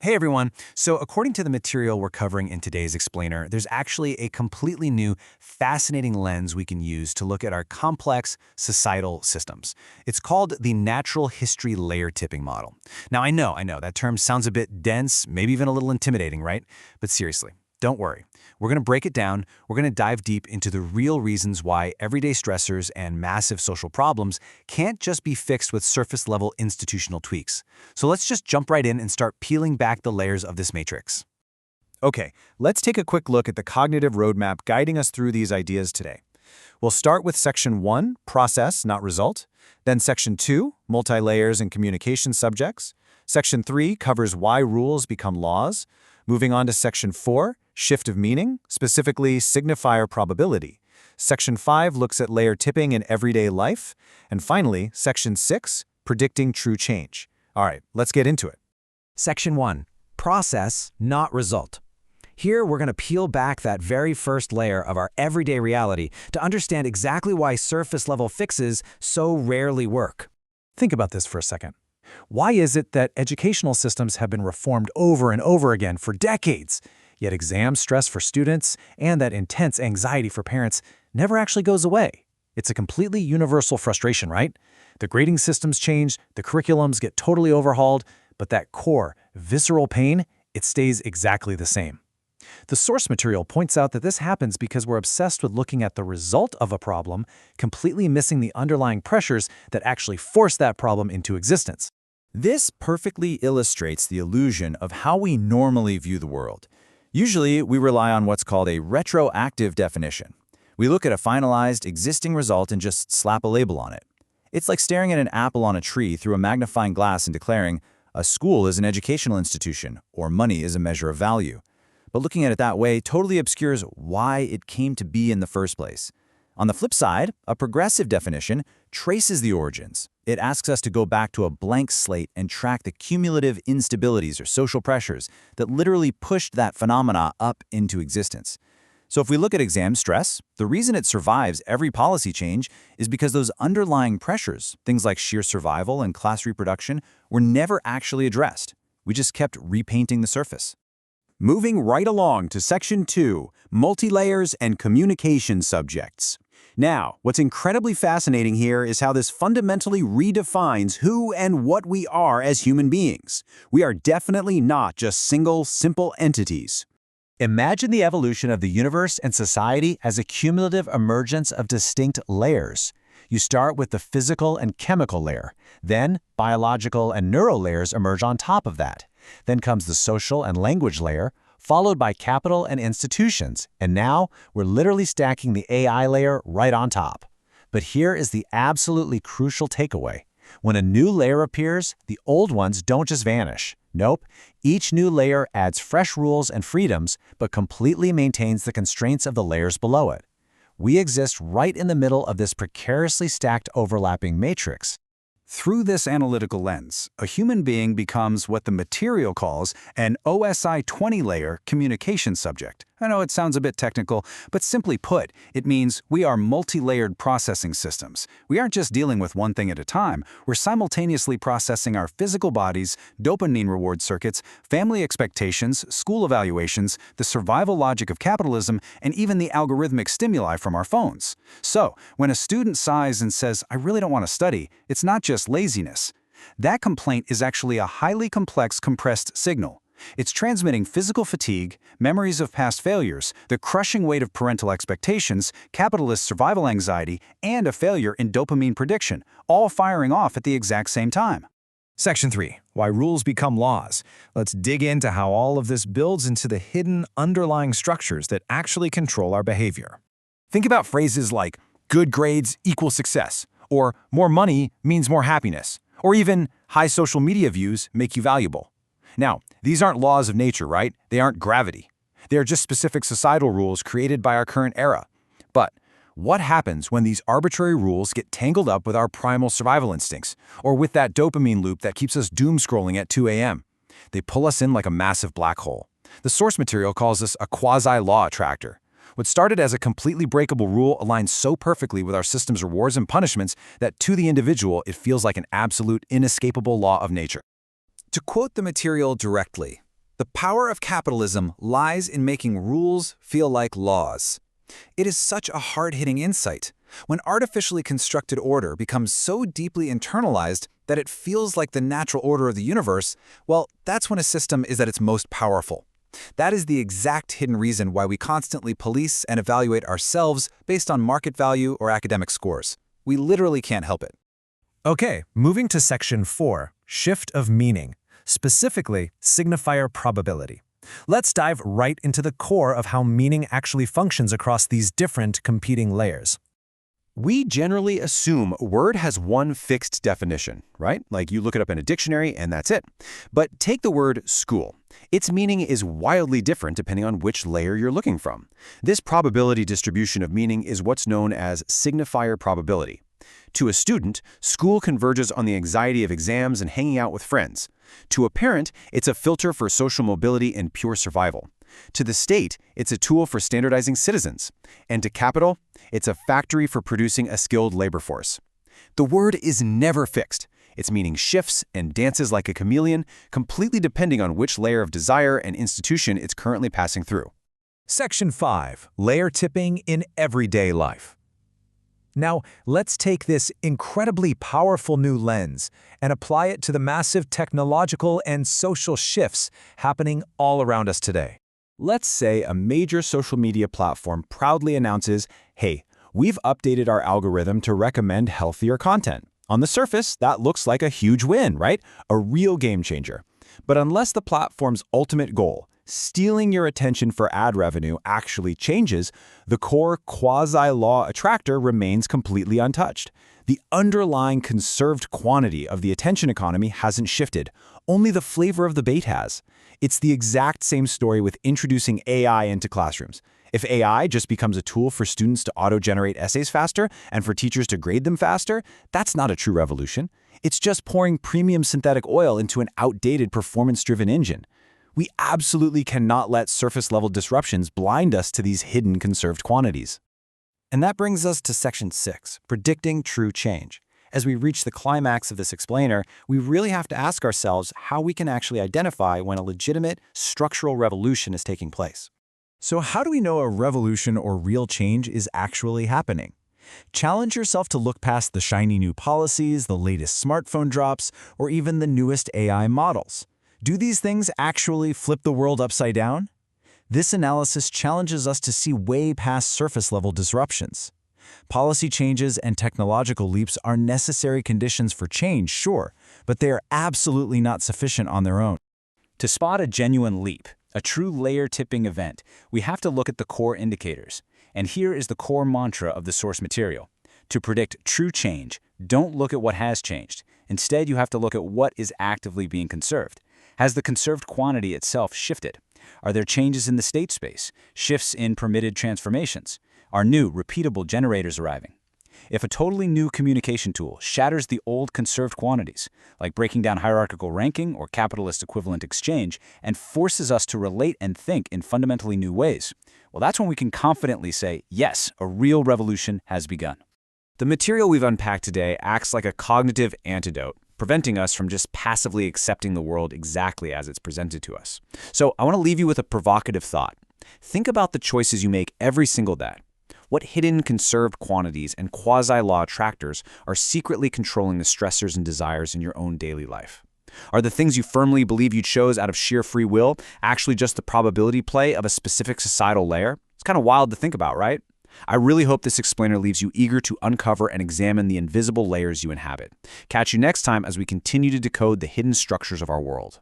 Hey everyone. So, according to the material we're covering in today's explainer, there's actually a completely new, fascinating lens we can use to look at our complex societal systems. It's called the natural history layer tipping model. Now, I know, that term sounds a bit dense, maybe even a little intimidating, right? But seriously, don't worry. We're going to break it down. We're going to dive deep into the real reasons why everyday stressors and massive social problems can't just be fixed with surface-level institutional tweaks. So let's just jump right in and start peeling back the layers of this matrix. Okay, let's take a quick look at the cognitive roadmap guiding us through these ideas today. We'll start with Section 1, Process, not Result. Then Section 2, Multi-layers and Communication Subjects. Section 3 covers why rules become laws. Moving on to Section 4, Shift of Meaning, specifically signifier probability. Section 5 looks at layer tipping in everyday life. And finally, Section 6, Predicting True Change. All right, let's get into it. Section 1. Process, not result. Here, we're going to peel back that very first layer of our everyday reality to understand exactly why surface-level fixes so rarely work. Think about this for a second. Why is it that educational systems have been reformed over and over again for decades, yet exam stress for students and that intense anxiety for parents never actually goes away? It's a completely universal frustration, right? The grading systems change, the curriculums get totally overhauled, but that core, visceral pain, it stays exactly the same. The source material points out that this happens because we're obsessed with looking at the result of a problem, completely missing the underlying pressures that actually force that problem into existence. This perfectly illustrates the illusion of how we normally view the world. Usually, we rely on what's called a retroactive definition. We look at a finalized, existing result and just slap a label on it. It's like staring at an apple on a tree through a magnifying glass and declaring, a school is an educational institution, or money is a measure of value. But looking at it that way totally obscures why it came to be in the first place. On the flip side, a progressive definition traces the origins. It asks us to go back to a blank slate and track the cumulative instabilities or social pressures that literally pushed that phenomena up into existence. So if we look at exam stress, the reason it survives every policy change is because those underlying pressures, things like sheer survival and class reproduction, were never actually addressed. We just kept repainting the surface. Moving right along to Section 2, Multi-layers and Communication Subjects. Now, what's incredibly fascinating here is how this fundamentally redefines who and what we are as human beings. We are definitely not just single, simple entities. Imagine the evolution of the universe and society as a cumulative emergence of distinct layers. You start with the physical and chemical layer. Then, biological and neural layers emerge on top of that. Then comes the social and language layer, followed by capital and institutions, and now we're literally stacking the AI layer right on top. But here is the absolutely crucial takeaway. When a new layer appears, the old ones don't just vanish. Nope, each new layer adds fresh rules and freedoms, but completely maintains the constraints of the layers below it. We exist right in the middle of this precariously stacked overlapping matrix. Through this analytical lens, a human being becomes what the material calls an OSI 20-layer communication subject. I know it sounds a bit technical, but simply put, it means we are multi-layered processing systems. We aren't just dealing with one thing at a time. We're simultaneously processing our physical bodies, dopamine reward circuits, family expectations, school evaluations, the survival logic of capitalism, and even the algorithmic stimuli from our phones. So, when a student sighs and says, "I really don't want to study," it's not just laziness. That complaint is actually a highly complex compressed signal. It's transmitting physical fatigue, memories of past failures, the crushing weight of parental expectations, capitalist survival anxiety, and a failure in dopamine prediction, all firing off at the exact same time. Section 3. Why rules become laws. Let's dig into how all of this builds into the hidden underlying structures that actually control our behavior. Think about phrases like, good grades equal success, or more money means more happiness, or even high social media views make you valuable. Now, these aren't laws of nature, right? They aren't gravity. They are just specific societal rules created by our current era. But what happens when these arbitrary rules get tangled up with our primal survival instincts, or with that dopamine loop that keeps us doom-scrolling at 2 a.m.? They pull us in like a massive black hole. The source material calls this a quasi-law attractor. What started as a completely breakable rule aligns so perfectly with our system's rewards and punishments that to the individual, it feels like an absolute, inescapable law of nature. To quote the material directly, The power of capitalism lies in making rules feel like laws. It is such a hard-hitting insight. When artificially constructed order becomes so deeply internalized that it feels like the natural order of the universe, well, that's when a system is at its most powerful. That is the exact hidden reason why we constantly police and evaluate ourselves based on market value or academic scores. We literally can't help it. Okay, moving to Section 4, Shift of Meaning, specifically signifier probability. Let's dive right into the core of how meaning actually functions across these different competing layers. We generally assume a word has one fixed definition, right? Like you look it up in a dictionary and that's it. But take the word school. Its meaning is wildly different depending on which layer you're looking from. This probability distribution of meaning is what's known as signifier probability. To a student, school converges on the anxiety of exams and hanging out with friends. To a parent, it's a filter for social mobility and pure survival. To the state, it's a tool for standardizing citizens. And to capital, it's a factory for producing a skilled labor force. The word is never fixed. Its meaning shifts and dances like a chameleon, completely depending on which layer of desire and institution it's currently passing through. Section 5, Layer Tipping in Everyday Life. Now, let's take this incredibly powerful new lens and apply it to the massive technological and social shifts happening all around us today. Let's say a major social media platform proudly announces, hey, we've updated our algorithm to recommend healthier content. On the surface, that looks like a huge win, right? A real game changer. But unless the platform's ultimate goal, stealing your attention for ad revenue, actually changes, the core quasi-law attractor remains completely untouched. The underlying conserved quantity of the attention economy hasn't shifted. Only the flavor of the bait has. It's the exact same story with introducing AI into classrooms. If AI just becomes a tool for students to auto-generate essays faster and for teachers to grade them faster, that's not a true revolution. It's just pouring premium synthetic oil into an outdated performance-driven engine. We absolutely cannot let surface-level disruptions blind us to these hidden conserved quantities. And that brings us to Section 6, Predicting True Change. As we reach the climax of this explainer, we really have to ask ourselves how we can actually identify when a legitimate structural revolution is taking place. So how do we know a revolution or real change is actually happening? Challenge yourself to look past the shiny new policies, the latest smartphone drops, or even the newest AI models. Do these things actually flip the world upside down? This analysis challenges us to see way past surface-level disruptions. Policy changes and technological leaps are necessary conditions for change, sure, but they are absolutely not sufficient on their own. To spot a genuine leap, a true layer-tipping event, we have to look at the core indicators. And here is the core mantra of the source material. To predict true change, don't look at what has changed. Instead, you have to look at what is actively being conserved. Has the conserved quantity itself shifted? Are there changes in the state space, shifts in permitted transformations? Are new, repeatable generators arriving? If a totally new communication tool shatters the old conserved quantities, like breaking down hierarchical ranking or capitalist equivalent exchange, and forces us to relate and think in fundamentally new ways, well, that's when we can confidently say, yes, a real revolution has begun. The material we've unpacked today acts like a cognitive antidote, preventing us from just passively accepting the world exactly as it's presented to us. So I want to leave you with a provocative thought. Think about the choices you make every single day. What hidden conserved quantities and quasi-law attractors are secretly controlling the stressors and desires in your own daily life? Are the things you firmly believe you chose out of sheer free will actually just the probability play of a specific societal layer? It's kind of wild to think about, right? I really hope this explainer leaves you eager to uncover and examine the invisible layers you inhabit. Catch you next time as we continue to decode the hidden structures of our world.